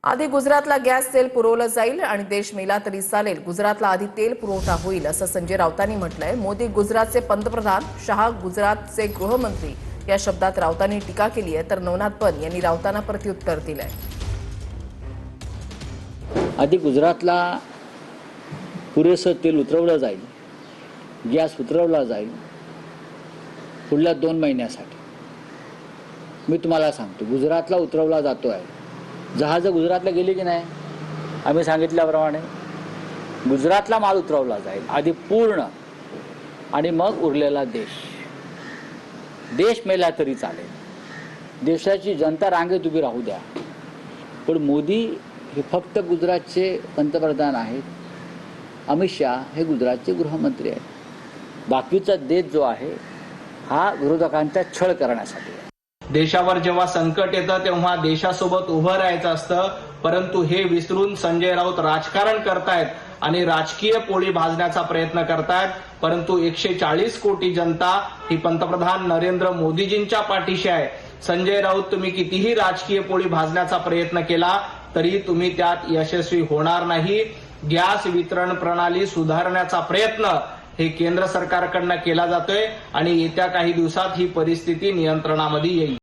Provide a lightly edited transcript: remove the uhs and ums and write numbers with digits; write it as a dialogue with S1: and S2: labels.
S1: आधी गुजरातला गॅस तेल पुरवलं जाईल आणि देश मेला तरी चालेल, गुजरातला आधी तेल पुरवठा होईल असं संजय राऊतांनी म्हटलंय। मोदी गुजरातचे पंतप्रधान, शहा गुजरातचे गृहमंत्री या शब्दात राऊतांनी टीका केली आहे, तर नवनाथ पन यांनी राऊतांना प्रत्युत्तर दिलंय।
S2: आधी गुजरातला पुरेसं तेल उतरवलं जाईल, गॅस उतरवला जाईल पुढल्या 2 महिन्यासाठी। मी तुम्हाला सांगतो, गुजरातला उतरवला जातोय। जहाज गुजरातला गेली की नाही, आम्ही सांगितल्याप्रमाणे गुजरातला माल उतरवला जाईल आधी पूर्ण, आणि मग उरलेला देश मेला तरी चालेल, देशाची जनता रांगेत उभी राहू द्या। पण मोदी हे फक्त गुजरातचे पंतप्रधान आहेत, अमित शहा हे गुजरातचे गृहमंत्री आहेत। बाकीचा देश जो आहे हा विरोधकांचा छळ करण्यासाठी आहे।
S3: देशावर जेव्हा संकट येतं तेव्हा देशासोबत उभं राहायचं असतं, परंतु हे विसरून संजय राऊत राजकारण करतायत आणि राजकीय पोळी भाजण्याचा प्रयत्न करतायत। परंतु 140 कोटी जनता ही पंतप्रधान नरेंद्र मोदीजींच्या पाठीशी आहे। संजय राऊत, तुम्ही कितीही राजकीय पोळी भाजण्याचा प्रयत्न केला तरी तुम्ही त्यात यशस्वी होणार नाही। गॅस वितरण प्रणाली सुधारण्याचा प्रयत्न हे केंद्र सरकारकडनं केला जातोय आणि येत्या काही दिवसात ही परिस्थिती नियंत्रणामध्ये येईल।